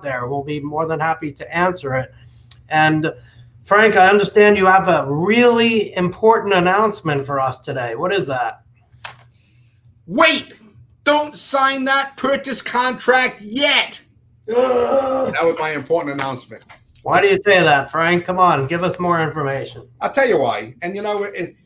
there. We'll be more than happy to answer it. And Frank, I understand you have a really important announcement for us today. What is that? Wait! Don't sign that purchase contract yet! That was my important announcement. Why do you say that, Frank? Come on, give us more information. I'll tell you why. And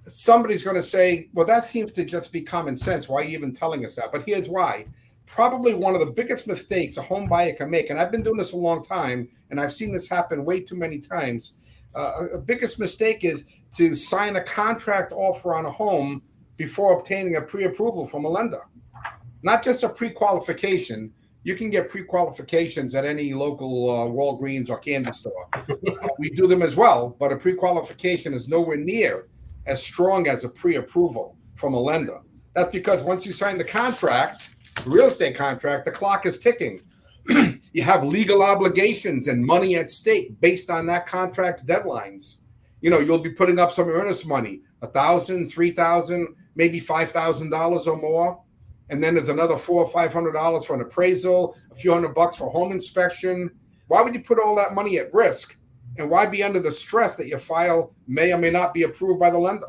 somebody's going to say, well, that seems to just be common sense. Why are you even telling us that? But here's why. Probably one of the biggest mistakes a home buyer can make, and I've been doing this a long time, and I've seen this happen way too many times. A biggest mistake is to sign a contract offer on a home before obtaining a pre-approval from a lender. Not just a pre-qualification. You can get pre-qualifications at any local Walgreens or candy store. We do them as well, but a pre-qualification is nowhere near as strong as a pre-approval from a lender. That's because once you sign the contract, the real estate contract, the clock is ticking. You have legal obligations and money at stake based on that contract's deadlines. You'll be putting up some earnest money, $1,000, $3,000, maybe $5,000 or more. And then there's another $400 or $500 for an appraisal, a few $100 for home inspection. Why would you put all that money at risk? And why be under the stress that your file may or may not be approved by the lender?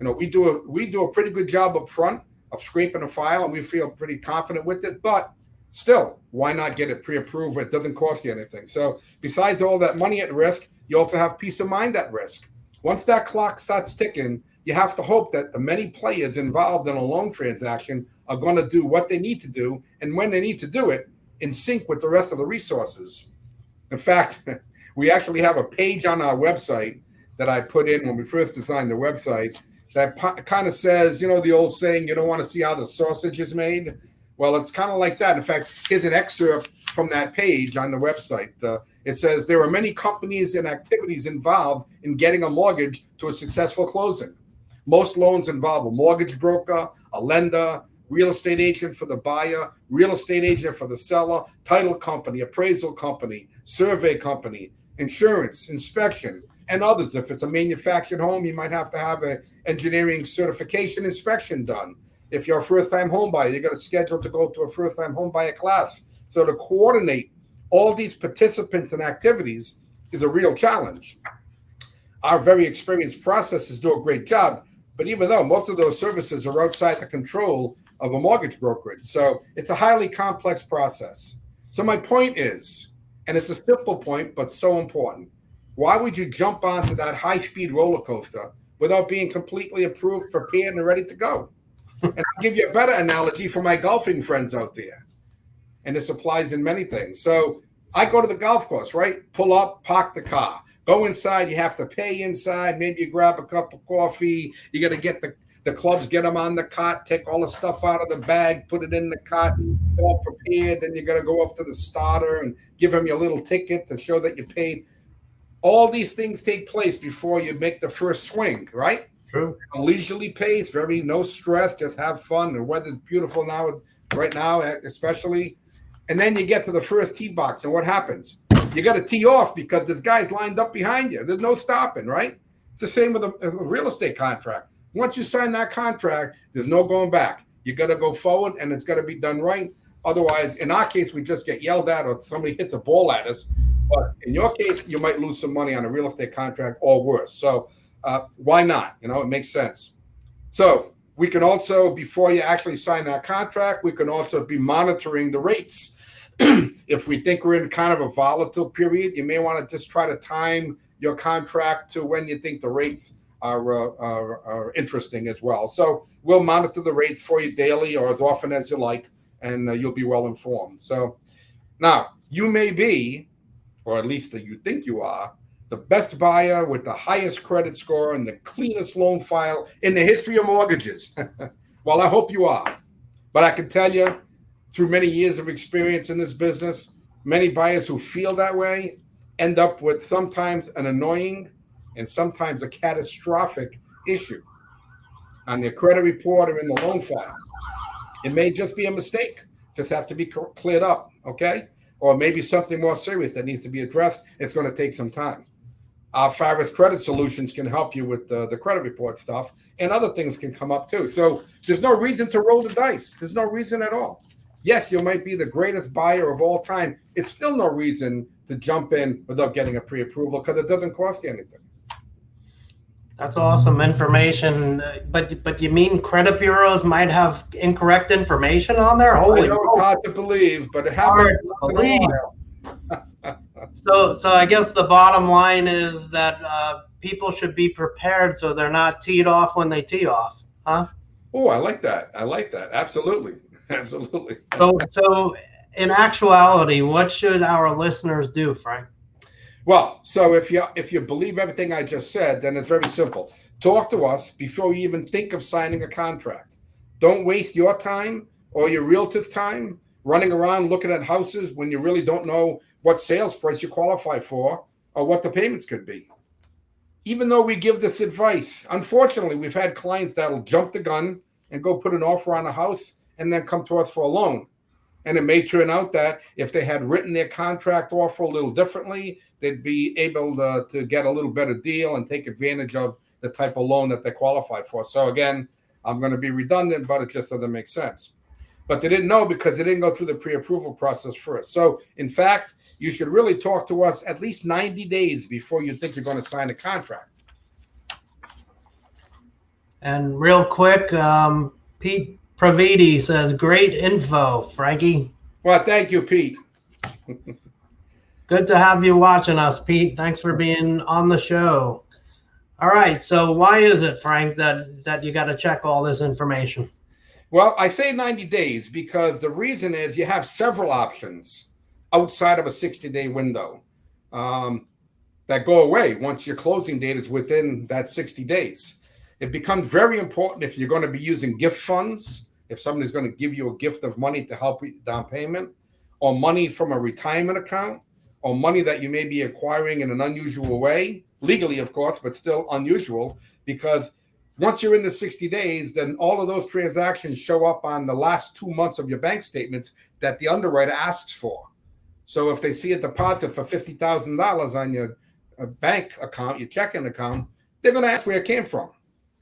We do a pretty good job up front of scraping a file, and we feel pretty confident with it. But still, why not get it pre-approved? It doesn't cost you anything. So besides all that money at risk, you also have peace of mind at risk. Once that clock starts ticking, you have to hope that the many players involved in a loan transaction are going to do what they need to do, and when they need to do it, in sync with the rest of the resources. In fact, we actually have a page on our website that I put in when we first designed the website that kind of says, the old saying, you don't want to see how the sausage is made. Well, it's kind of like that. In fact, here's an excerpt from that page on the website. It says, there are many companies and activities involved in getting a mortgage to a successful closing. Most loans involve a mortgage broker, a lender, real estate agent for the buyer, real estate agent for the seller, title company, appraisal company, survey company, insurance, inspection, and others. If it's a manufactured home, you might have to have an engineering certification inspection done. If you're a first-time home buyer, you got to schedule to go to a first-time home buyer class. So to coordinate all these participants and activities is a real challenge. Our very experienced processors do a great job, but even though most of those services are outside the control of a mortgage brokerage, so it's a highly complex process. So my point is, and it's a simple point, but so important, why would you jump onto that high-speed roller coaster without being completely approved, prepared, and ready to go? And I'll give you a better analogy for my golfing friends out there. And this applies in many things. So I go to the golf course, right? Pull up, park the car. Go inside. You have to pay inside. Maybe you grab a cup of coffee. You got to get the clubs, get them on the cart, take all the stuff out of the bag, put it in the cart, all prepared. Then you got to go up to the starter and give him your little ticket to show that you paid. All these things take place before you make the first swing, right? True. A leisurely pace, no stress, just have fun. The weather's beautiful now, right now, especially. And then you get to the first tee box, and what happens? You got to tee off because this guy's lined up behind you. There's no stopping, right? It's the same with a real estate contract. Once you sign that contract, there's no going back. You got to go forward, and it's got to be done right. Otherwise, in our case, we just get yelled at or somebody hits a ball at us. But in your case, you might lose some money on a real estate contract or worse. So why not? It makes sense. So we can also, before you actually sign that contract, we can also be monitoring the rates. If we think we're in kind of a volatile period, you may want to just try to time your contract to when you think the rates are interesting as well. So we'll monitor the rates for you daily or as often as you like, and you'll be well informed. So now you may be, or at least you think you are, the best buyer with the highest credit score and the cleanest loan file in the history of mortgages. Well, I hope you are. But I can tell you, through many years of experience in this business, many buyers who feel that way end up with sometimes an annoying and sometimes a catastrophic issue on their credit report or in the loan file. It may just be a mistake, just has to be cleared up, okay? Or maybe something more serious that needs to be addressed. It's going to take some time. Our Pharus Credit Solutions can help you with the credit report stuff, and other things can come up too. So there's no reason to roll the dice. There's no reason at all. yes, you might be the greatest buyer of all time. It's still no reason to jump in without getting a pre-approval because it doesn't cost you anything. That's awesome information. But you mean credit bureaus might have incorrect information on there? I know it's hard to believe, but it happens once in a while. So I guess the bottom line is that people should be prepared so they're not teed off when they tee off, huh? Oh, I like that. I like that. Absolutely. Absolutely. So in actuality, what should our listeners do, Frank? Well, so if you believe everything I just said, then it's very simple. Talk to us before you even think of signing a contract. Don't waste your time or your realtor's time running around looking at houses when you really don't know what sales price you qualify for or what the payments could be. Even though we give this advice, unfortunately, we've had clients that'll jump the gun and go put an offer on a house and then come to us for a loan. And it may turn out that if they had written their contract offer a little differently, they'd be able to get a little better deal and take advantage of the type of loan that they qualify for. So again, I'm going to be redundant, but it just doesn't make sense. But they didn't know because they didn't go through the pre-approval process first. So in fact, you should really talk to us at least 90 days before you think you're going to sign a contract. And real quick, Pete Pravidi says, great info, Frankie. Well, thank you, Pete. Good to have you watching us, Pete. Thanks for being on the show. All right, so why is it, Frank, that you got to check all this information? Well, I say 90 days because the reason is you have several options outside of a 60-day window that go away once your closing date is within that 60 days. It becomes very important if you're going to be using gift funds, if somebody's going to give you a gift of money to help with down payment, or money from a retirement account, or money that you may be acquiring in an unusual way, legally, of course, but still unusual, because once you're in the 60 days, then all of those transactions show up on the last 2 months of your bank statements that the underwriter asks for. So if they see a deposit for $50,000 on your bank account, your checking account, they're going to ask where it came from.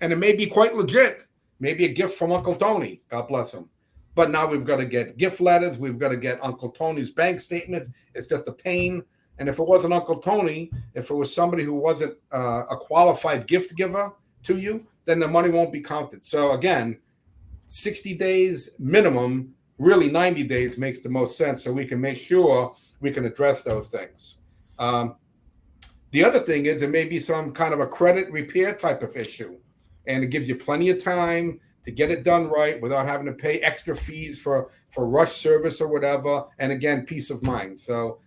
And it may be quite legit. Maybe a gift from Uncle Tony. God bless him. But now we've got to get gift letters. We've got to get Uncle Tony's bank statements. It's just a pain. And if it wasn't Uncle Tony, if it was somebody who wasn't a qualified gift giver to you, then the money won't be counted. So again, 60 days minimum, really 90 days makes the most sense so we can make sure we can address those things. The other thing is it may be some kind of a credit repair type of issue. And it gives you plenty of time to get it done right without having to pay extra fees for rush service or whatever. And again, peace of mind. So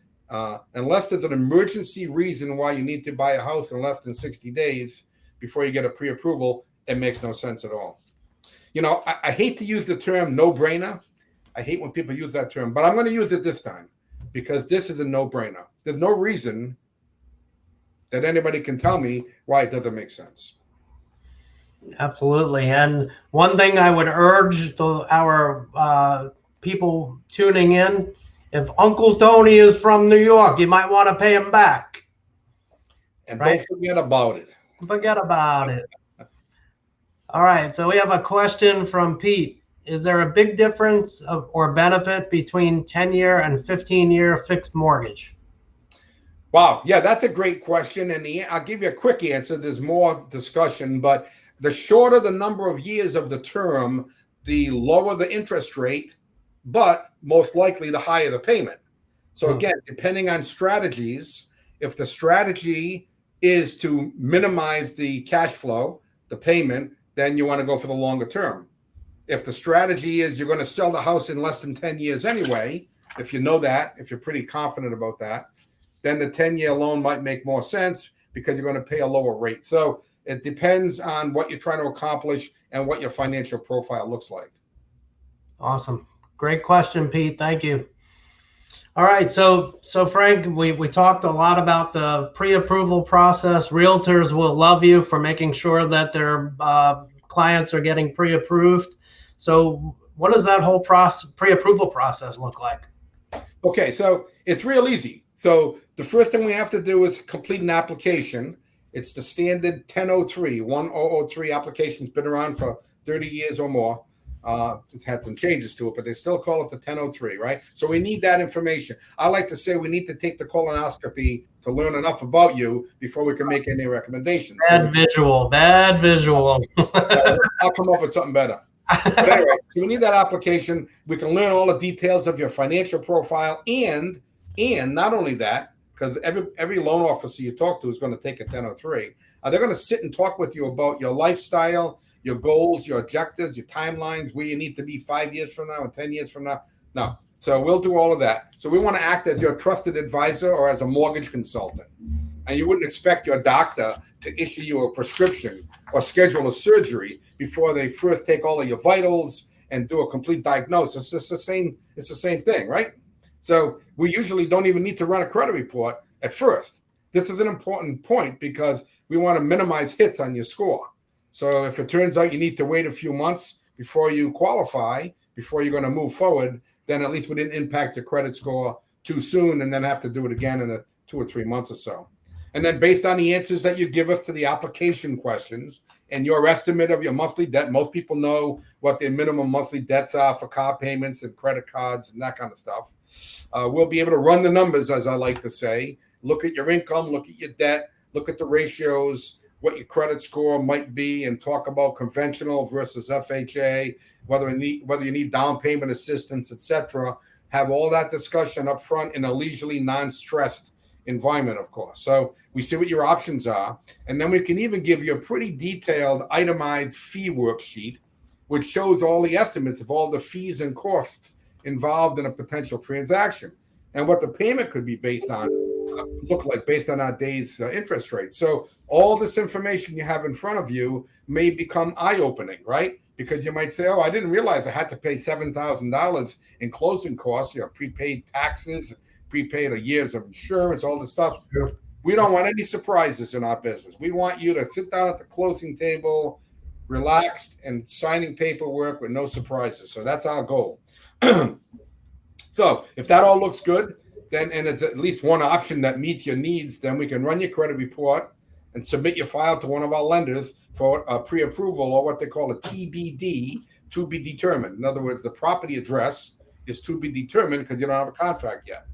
unless there's an emergency reason why you need to buy a house in less than 60 days before you get a pre-approval, it makes no sense at all. You know, I hate to use the term no-brainer. I hate when people use that term, but I'm going to use it this time because this is a no-brainer. There's no reason that anybody can tell me why it doesn't make sense. Absolutely. And one thing I would urge our people tuning in, if Uncle Tony is from New York, you might want to pay him back. And right? Don't forget about it. Forget about it. All right. So we have a question from Pete. Is there a big difference or benefit between 10-year and 15-year fixed mortgage? Wow. Yeah, that's a great question. And I'll give you a quick answer. There's more discussion, but the shorter the number of years of the term, the lower the interest rate, but most likely the higher the payment. So again, depending on strategies, if the strategy is to minimize the cash flow, the payment, then you want to go for the longer term. If the strategy is you're going to sell the house in less than 10 years anyway, if you know that, if you're pretty confident about that, then the 10-year loan might make more sense because you're going to pay a lower rate. So it depends on what you're trying to accomplish and what your financial profile looks like. Awesome. Great question, Pete. Thank you. All right. So Frank, we talked a lot about the pre-approval process. Realtors will love you for making sure that their clients are getting pre-approved. So what does that whole pre-approval process look like? Okay. So it's real easy. So the first thing we have to do is complete an application. It's the standard 1003 application. It's been around for 30 years or more. It's had some changes to it, but they still call it the 1003, right? So we need that information. I like to say we need to take the colonoscopy to learn enough about you before we can make any recommendations. Bad visual. I'll come up with something better. But anyway, so we need that application. We can learn all the details of your financial profile, and not only that, because every loan officer you talk to is going to take a 1003. They're going to sit and talk with you about your lifestyle, your goals, your objectives, your timelines, where you need to be 5 years from now and 10 years from now. No. So we'll do all of that. So we want to act as your trusted advisor or as a mortgage consultant. And you wouldn't expect your doctor to issue you a prescription or schedule a surgery before they first take all of your vitals and do a complete diagnosis. It's the same thing, right? So we usually don't even need to run a credit report at first. This is an important point because we want to minimize hits on your score. So if it turns out you need to wait a few months before you qualify, before you're going to move forward, then at least we didn't impact your credit score too soon and then have to do it again in 2 or 3 months or so. And then based on the answers that you give us to the application questions and your estimate of your monthly debt, most people know what their minimum monthly debts are for car payments and credit cards and that kind of stuff. We'll be able to run the numbers, as I like to say, look at your income, look at your debt, look at the ratios, what your credit score might be, and talk about conventional versus FHA, whether you need down payment assistance, etc. Have all that discussion up front in a leisurely, non-stressed environment, of course. So we see what your options are, and then we can even give you a pretty detailed, itemized fee worksheet, which shows all the estimates of all the fees and costs involved in a potential transaction and what the payment could be based on. Look like based on our day's interest rate. So all this information you have in front of you may become eye-opening, right? Because you might say, oh, I didn't realize I had to pay $7,000 in closing costs, prepaid taxes, prepaid years of insurance, all this stuff. Sure. We don't want any surprises in our business. We want you to sit down at the closing table, relaxed and signing paperwork with no surprises. So that's our goal. So if that all looks good, then, and it's at least one option that meets your needs, then we can run your credit report and submit your file to one of our lenders for a pre-approval, or what they call a TBD, to be determined. In other words, the property address is to be determined because you don't have a contract yet.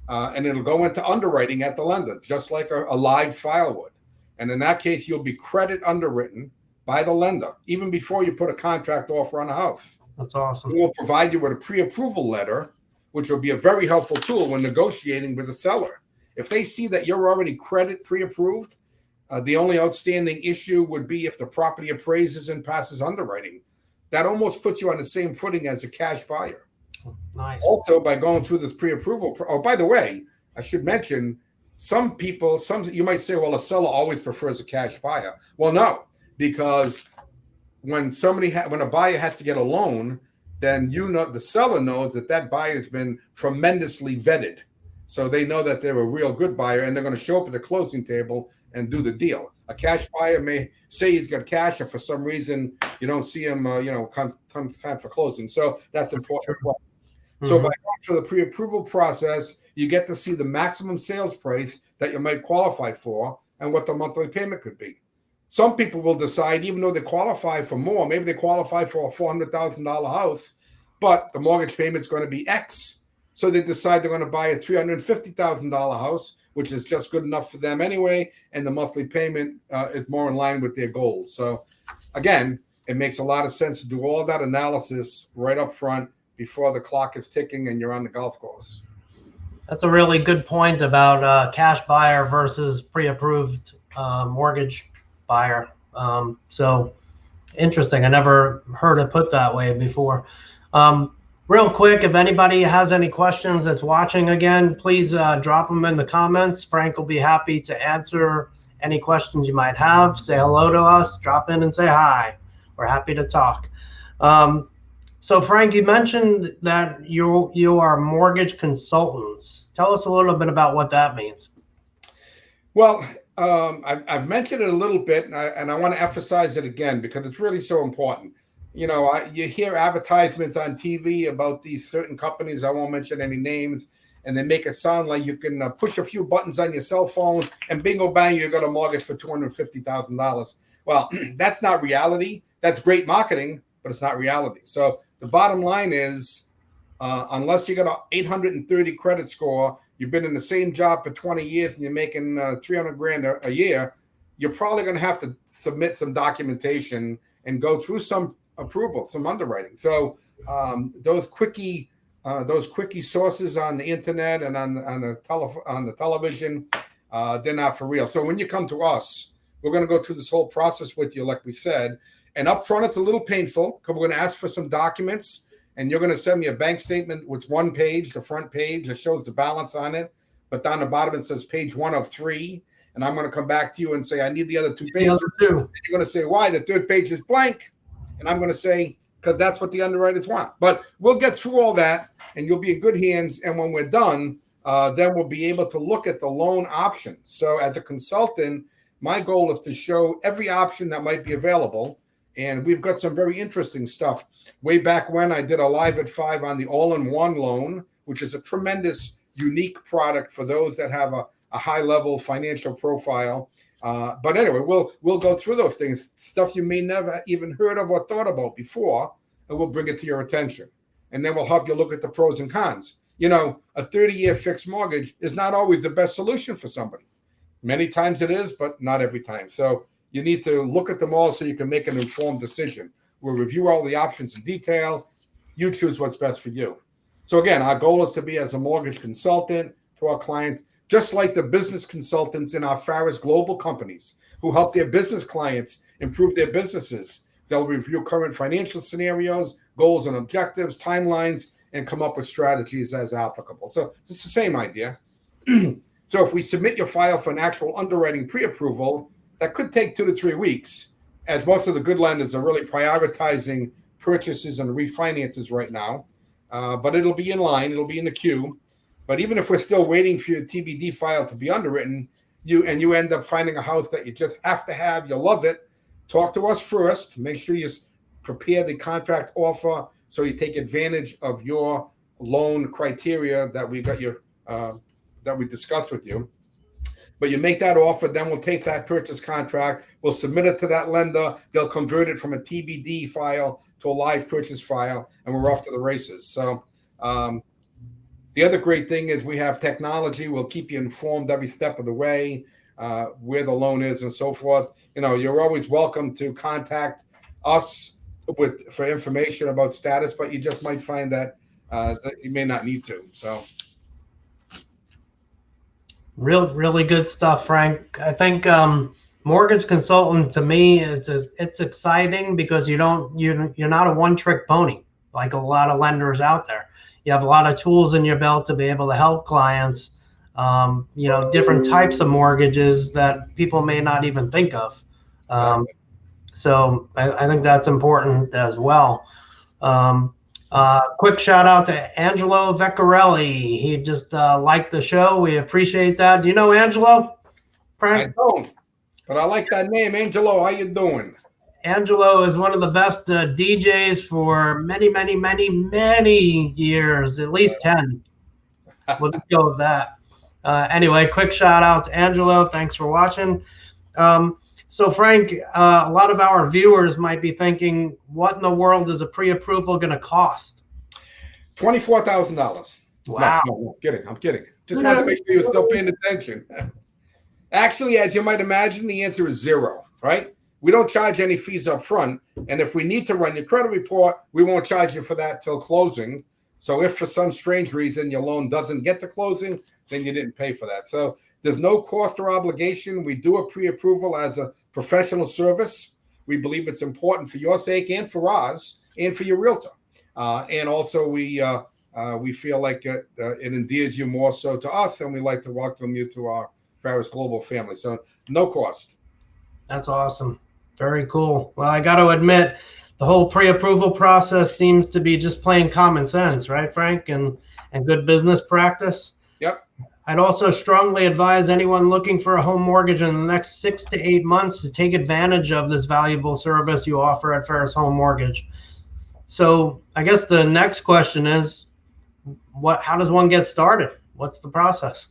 And it'll go into underwriting at the lender, just like a live file would. And in that case, you'll be credit underwritten by the lender, even before you put a contract offer on a house. That's awesome. We'll provide you with a pre-approval letter, which will be a very helpful tool when negotiating with a seller. If they see that you're already credit pre-approved, the only outstanding issue would be if the property appraises and passes underwriting. That almost puts you on the same footing as a cash buyer. Nice. Also, by going through this pre-approval, oh, by the way, I should mention, some you might say, well, a seller always prefers a cash buyer. Well, no, because when a buyer has to get a loan, then the seller knows that buyer has been tremendously vetted. So they know that they're a real good buyer, and they're going to show up at the closing table and do the deal. A cash buyer may say he's got cash, and for some reason you don't see him, comes time for closing. So that's important. Mm-hmm. So by going through the pre-approval process, you get to see the maximum sales price that you might qualify for and what the monthly payment could be. Some people will decide, even though they qualify for more, maybe they qualify for a $400,000 house, but the mortgage payment's going to be X. So they decide they're going to buy a $350,000 house, which is just good enough for them anyway, and the monthly payment is more in line with their goals. So again, it makes a lot of sense to do all that analysis right up front before the clock is ticking and you're on the golf course. That's a really good point about cash buyer versus pre-approved mortgage buyer. So interesting. I never heard it put that way before. Real quick, if anybody has any questions that's watching again, please drop them in the comments. Frank will be happy to answer any questions you might have. Say hello to us, drop in and say hi. We're happy to talk. So Frank, you mentioned that you are mortgage consultants. Tell us a little bit about what that means. Well, I've mentioned it a little bit, and I want to emphasize it again because it's really so important. You hear advertisements on TV about these certain companies. I won't mention any names, and they make it sound like you can push a few buttons on your cell phone and bingo bang, you got a mortgage for $250,000. Well, that's not reality. That's great marketing, but it's not reality. So the bottom line is, unless you got an 830 credit score, you've been in the same job for 20 years and you're making 300 grand a year, you're probably going to have to submit some documentation and go through some approval, some underwriting. So those quickie sources on the internet and on the television, they're not for real. So when you come to us, we're going to go through this whole process with you, like we said. And up front, it's a little painful because we're going to ask for some documents, and you're going to send me a bank statement with one page, the front page that shows the balance on it. But down the bottom, it says page 1 of 3. And I'm going to come back to you and say, I need the other 2 pages. And you're going to say, why? The third page is blank. And I'm going to say, because that's what the underwriters want. But we'll get through all that, and you'll be in good hands. And when we're done, then we'll be able to look at the loan options. So as a consultant, my goal is to show every option that might be available. And we've got some very interesting stuff. Way back when, I did a live at 5 on the all-in-one loan, which is a tremendous, unique product for those that have a high-level financial profile. But anyway, we'll go through those things, stuff you may never even heard of or thought about before, and we'll bring it to your attention. And then we'll help you look at the pros and cons. You know, a 30-year fixed mortgage is not always the best solution for somebody. Many times it is, but not every time. So you need to look at them all so you can make an informed decision. We'll review all the options in detail. You choose what's best for you. So again, our goal is to be as a mortgage consultant to our clients, just like the business consultants in our Pharus global companies who help their business clients improve their businesses. They'll review current financial scenarios, goals and objectives, timelines, and come up with strategies as applicable. So it's the same idea. So if we submit your file for an actual underwriting pre-approval, that could take 2 to 3 weeks, as most of the good lenders are really prioritizing purchases and refinances right now. But it'll be in line. It'll be in the queue. But even if we're still waiting for your TBD file to be underwritten, you end up finding a house that you just have to have, you love it, talk to us first. Make sure you prepare the contract offer so you take advantage of your loan criteria that we got your that we discussed with you. But you make that offer, then we'll take that purchase contract, we'll submit it to that lender, they'll convert it from a TBD file to a live purchase file, and we're off to the races. So the other great thing is we have technology. We'll keep you informed every step of the way, where the loan is and so forth. You know, you're always welcome to contact us for information about status, but you just might find that you may not need to. So. Really good stuff, Frank. I think mortgage consultant, to me, it's exciting because you're not a one-trick pony like a lot of lenders out there. You have a lot of tools in your belt to be able to help clients, different types of mortgages that people may not even think of. So I think that's important as well. Quick shout out to Angelo Veccarelli. He just liked the show. We appreciate that. Do you know Angelo, Frank? I don't, but I like that name, Angelo. How you doing? Angelo is one of the best DJs for many, many, many, many years, at least 10. We'll just go with that. Anyway, quick shout out to Angelo. Thanks for watching. So Frank, a lot of our viewers might be thinking, what in the world is a pre-approval going to cost? $24,000. Wow. No, I'm kidding. Just wanted to make sure you're still paying attention. Actually, as you might imagine, the answer is 0, right? We don't charge any fees up front. And if we need to run your credit report, we won't charge you for that till closing. So if for some strange reason your loan doesn't get to closing, then you didn't pay for that. So there's no cost or obligation. We do a pre-approval as a professional service. We believe it's important for your sake and for ours and for your realtor. And also we feel like it endears you more so to us, and we like to welcome you to our Pharus Global family. So no cost. That's awesome. Very cool. Well, I got to admit, the whole pre-approval process seems to be just plain common sense, right, Frank? And good business practice. Yep. I'd also strongly advise anyone looking for a home mortgage in the next 6 to 8 months to take advantage of this valuable service you offer at Pharus Home Mortgage. So I guess the next question is, how does one get started? What's the process?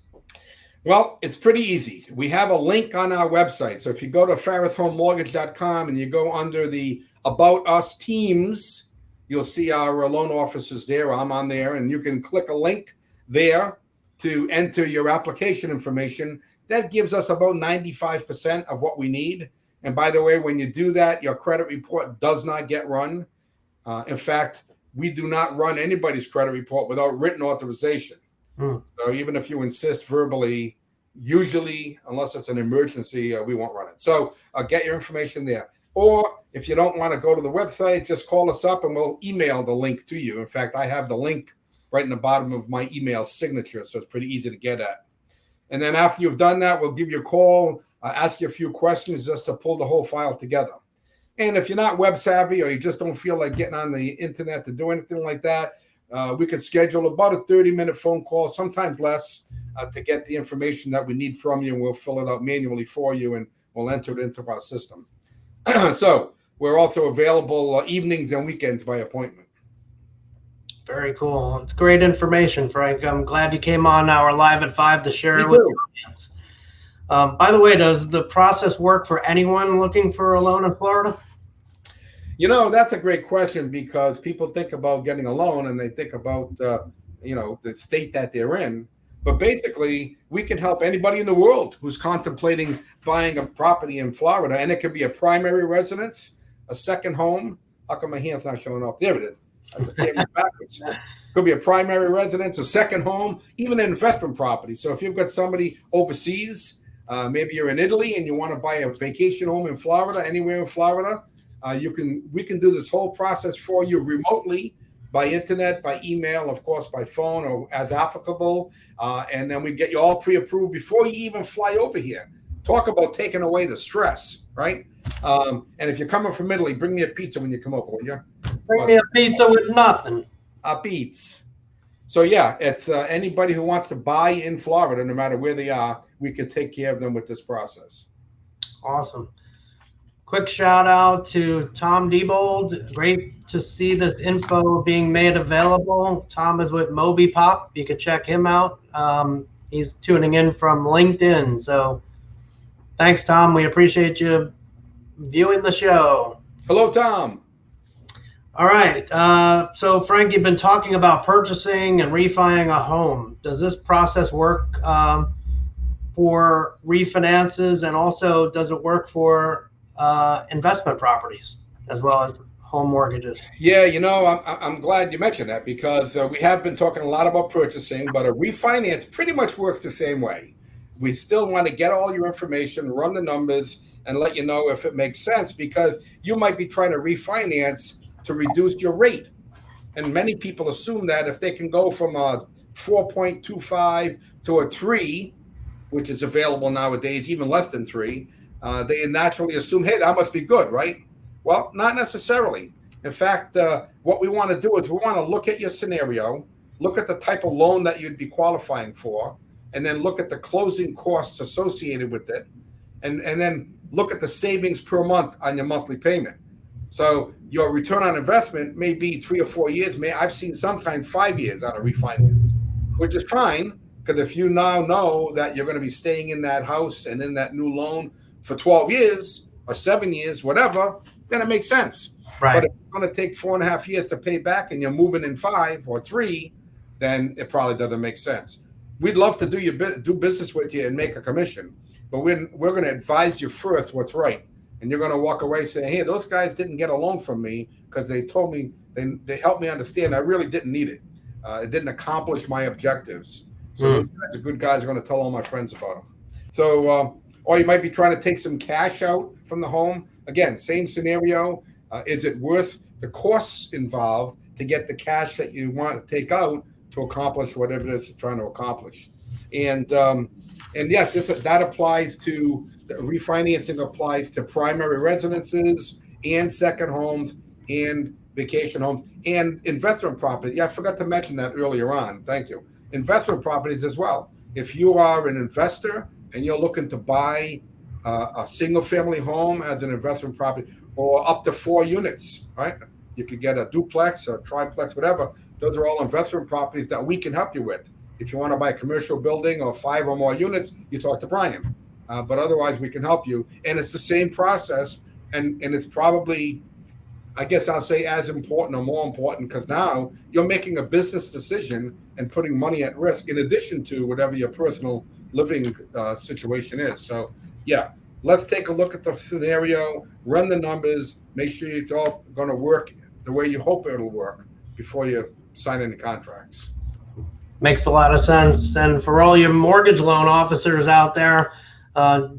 Well, it's pretty easy. We have a link on our website. So if you go to pharushomemortgage.com and you go under the About Us teams, you'll see our loan officers there. I'm on there, and you can click a link there to enter your application information. That gives us about 95% of what we need. And by the way, when you do that, your credit report does not get run. In fact, we do not run anybody's credit report without written authorization. So even if you insist verbally, usually, unless it's an emergency, we won't run it. So get your information there. Or if you don't want to go to the website, just call us up and we'll email the link to you. In fact, I have the link right in the bottom of my email signature, so it's pretty easy to get at. And then after you've done that, we'll give you a call, ask you a few questions just to pull the whole file together. And if you're not web savvy or you just don't feel like getting on the internet to do anything like that, we could schedule about a 30-minute phone call, sometimes less, to get the information that we need from you, and we'll fill it out manually for you, and we'll enter it into our system. So we're also available evenings and weekends by appointment. Very cool. It's great information, Frank. I'm glad you came on our Live at 5 to share it with the audience. By the way, does the process work for anyone looking for a loan in Florida? You know, that's a great question, because people think about getting a loan and they think about, the state that they're in. But basically, we can help anybody in the world who's contemplating buying a property in Florida. And it could be a primary residence, a second home. How come my hand's not showing up? There it is. Backwards. Could be a primary residence, a second home, even an investment property. So if you've got somebody overseas, maybe you're in Italy and you want to buy a vacation home in Florida, anywhere in Florida, we can do this whole process for you remotely, by internet, by email, of course, by phone, or as applicable. And then we get you all pre-approved before you even fly over here. Talk about taking away the stress, right? And if you're coming from Italy, bring me a pizza when you come over, will you? Bring me a pizza with nothing. A pizza. So yeah, it's anybody who wants to buy in Florida, no matter where they are, we can take care of them with this process. Awesome. Quick shout out to Tom Diebold. Great to see this info being made available. Tom is with Moby Pop. You can check him out. He's tuning in from LinkedIn. So thanks, Tom. We appreciate you viewing the show. Hello, Tom. All right. So Frank, you've been talking about purchasing and refining a home. Does this process work for refinances, and also does it work for investment properties as well as home mortgages? Yeah, I'm glad you mentioned that, because we have been talking a lot about purchasing, but a refinance pretty much works the same way. We still want to get all your information, run the numbers, and let you know if it makes sense, because you might be trying to refinance to reduce your rate. And many people assume that if they can go from a 4.25 to a 3, which is available nowadays, even less than 3, they naturally assume, hey, that must be good, right? Well, not necessarily. In fact, what we want to do is we want to look at your scenario, look at the type of loan that you'd be qualifying for, and then look at the closing costs associated with it, and then look at the savings per month on your monthly payment. So your return on investment may be 3 or 4 years. I've seen sometimes 5 years on a refinance, which is fine, because if you now know that you're going to be staying in that house and in that new loan for 12 years or 7 years, whatever, then it makes sense. Right. But if it's going to take 4.5 years to pay back and you're moving in 5 or 3, then it probably doesn't make sense. We'd love to do business with you and make a commission, but we're going to advise you first what's right. And you're going to walk away saying, hey, those guys didn't get a loan from me because they told me, they helped me understand I really didn't need it. It didn't accomplish my objectives. So those guys are good guys. I'm going to tell all my friends about them. So, or you might be trying to take some cash out from the home. Again, same scenario. Is it worth the costs involved to get the cash that you want to take out to accomplish whatever it is you're trying to accomplish? And yes, that applies to refinancing, applies to primary residences and second homes and vacation homes and investment property. Yeah, I forgot to mention that earlier on. Thank you. Investment properties as well. If you are an investor and you're looking to buy a single family home as an investment property, or up to 4 units, right? You could get a duplex, a triplex, whatever. Those are all investment properties that we can help you with. If you want to buy a commercial building or 5 or more units, you talk to Brian. But otherwise, we can help you. And it's the same process. And it's probably, I guess I'll say, as important or more important, because now you're making a business decision and putting money at risk in addition to whatever your personal living situation is. So, yeah, let's take a look at the scenario, run the numbers, make sure it's all going to work the way you hope it'll work before you sign any contracts. Makes a lot of sense. And for all your mortgage loan officers out there, uh,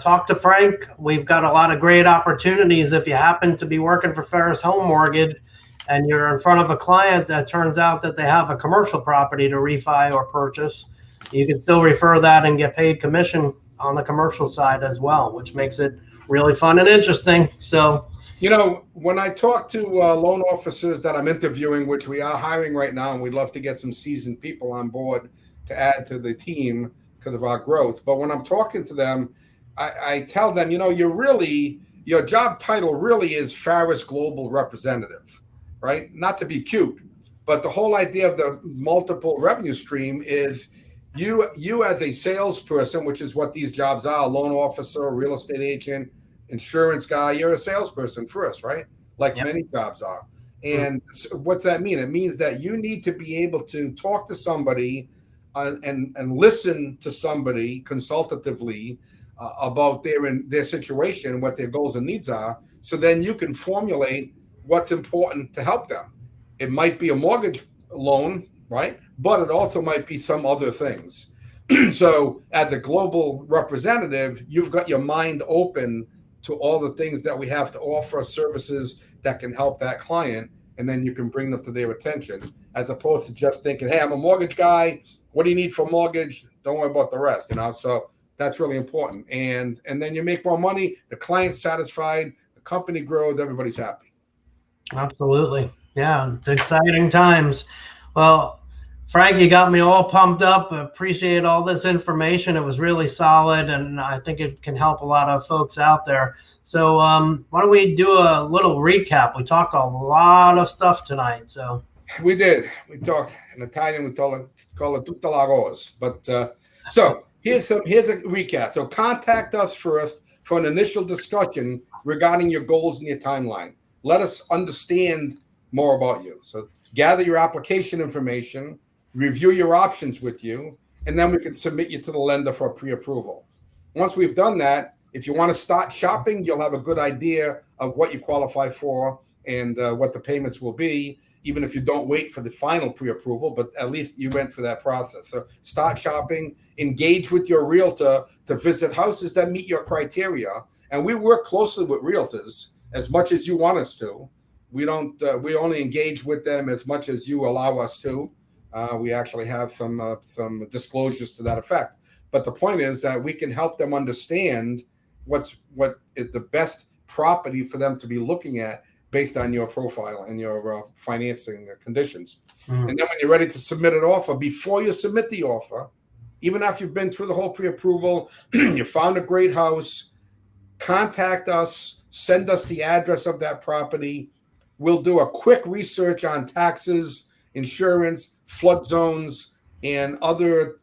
talk to Frank. We've got a lot of great opportunities. If you happen to be working for Ferris Home Mortgage and you're in front of a client that turns out that they have a commercial property to refi or purchase, you can still refer that and get paid commission on the commercial side as well, which makes it really fun and interesting. So, when I talk to loan officers that I'm interviewing, which we are hiring right now, and we'd love to get some seasoned people on board to add to the team because of our growth. But when I'm talking to them, I tell them, your job title really is Pharus Global Representative, right? Not to be cute, but the whole idea of the multiple revenue stream is you as a salesperson, which is what these jobs are, a loan officer, a real estate agent, insurance guy, you're a salesperson first, right? Like yep. many jobs are. And what's that mean? It means that you need to be able to talk to somebody and listen to somebody consultatively about their situation, what their goals and needs are. So then you can formulate what's important to help them. It might be a mortgage loan, right? But it also might be some other things. So as a global representative, you've got your mind open to all the things that we have to offer, services that can help that client, and then you can bring them to their attention, as opposed to just thinking, hey, I'm a mortgage guy. What do you need for mortgage? Don't worry about the rest, So that's really important. And then you make more money, the client's satisfied, the company grows, everybody's happy. Absolutely. Yeah, it's exciting times. Well, Frank, you got me all pumped up. I appreciate all this information. It was really solid, and I think it can help a lot of folks out there. So why don't we do a little recap? We talked a lot of stuff tonight. So we did. We talked in Italian. We call it tutta la rose. But so here's a recap. So contact us first for an initial discussion regarding your goals and your timeline. Let us understand more about you. So gather your application information, review your options with you, and then we can submit you to the lender for pre-approval. Once we've done that, if you want to start shopping, you'll have a good idea of what you qualify for and what the payments will be, even if you don't wait for the final pre-approval, but at least you went through that process. So start shopping, engage with your realtor to visit houses that meet your criteria. And we work closely with realtors as much as you want us to. We don't. We only engage with them as much as you allow us to. We actually have some disclosures to that effect. But the point is that we can help them understand what is the best property for them to be looking at based on your profile and your financing conditions. And then when you're ready to submit an offer, before you submit the offer, even after you've been through the whole pre-approval, you found a great house, contact us, send us the address of that property. We'll do a quick research on taxes, insurance, flood zones, and other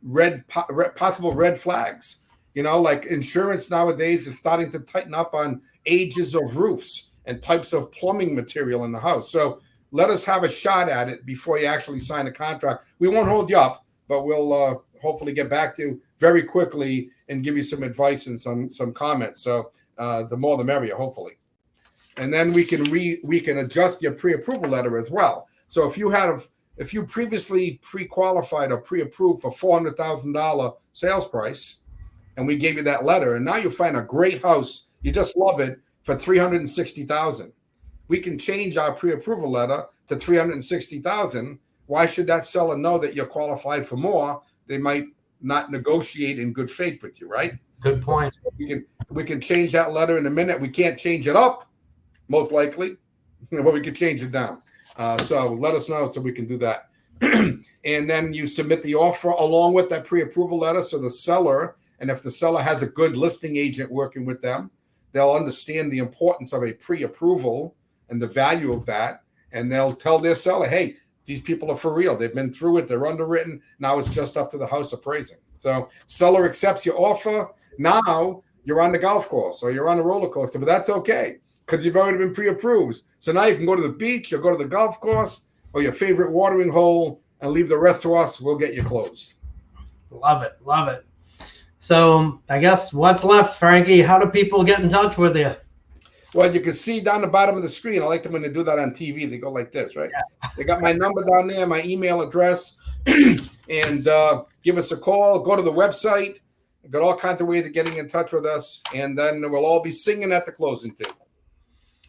possible red flags. Like insurance nowadays is starting to tighten up on ages of roofs and types of plumbing material in the house. So let us have a shot at it before you actually sign a contract. We won't hold you up, but we'll hopefully get back to you very quickly and give you some advice and some comments. So the more the merrier, hopefully. And then we can adjust your pre-approval letter as well. So if you previously pre-qualified or pre-approved for $400,000 sales price, and we gave you that letter, and now you find a great house, you just love it, for $360,000, we can change our pre-approval letter to $360,000. Why should that seller know that you're qualified for more? They might not negotiate in good faith with you, right? Good point. So we can change that letter in a minute. We can't change it up, most likely, but we can change it down. So let us know so we can do that. And then you submit the offer along with that pre-approval letter. So the seller, and if the seller has a good listing agent working with them, they'll understand the importance of a pre-approval and the value of that. And they'll tell their seller, hey, these people are for real. They've been through it. They're underwritten. Now it's just up to the house appraising. So seller accepts your offer. Now you're on the golf course or you're on a roller coaster, but that's okay because you've already been pre-approved. So now you can go to the beach or go to the golf course or your favorite watering hole and leave the rest to us. We'll get you closed. Love it. Love it. So I guess what's left, Frankie? How do people get in touch with you? Well, you can see down the bottom of the screen. I like them when they do that on TV. They go like this, right? Yeah. They got my number down there, my email address, and give us a call. Go to the website. We've got all kinds of ways of getting in touch with us, and then we'll all be singing at the closing table.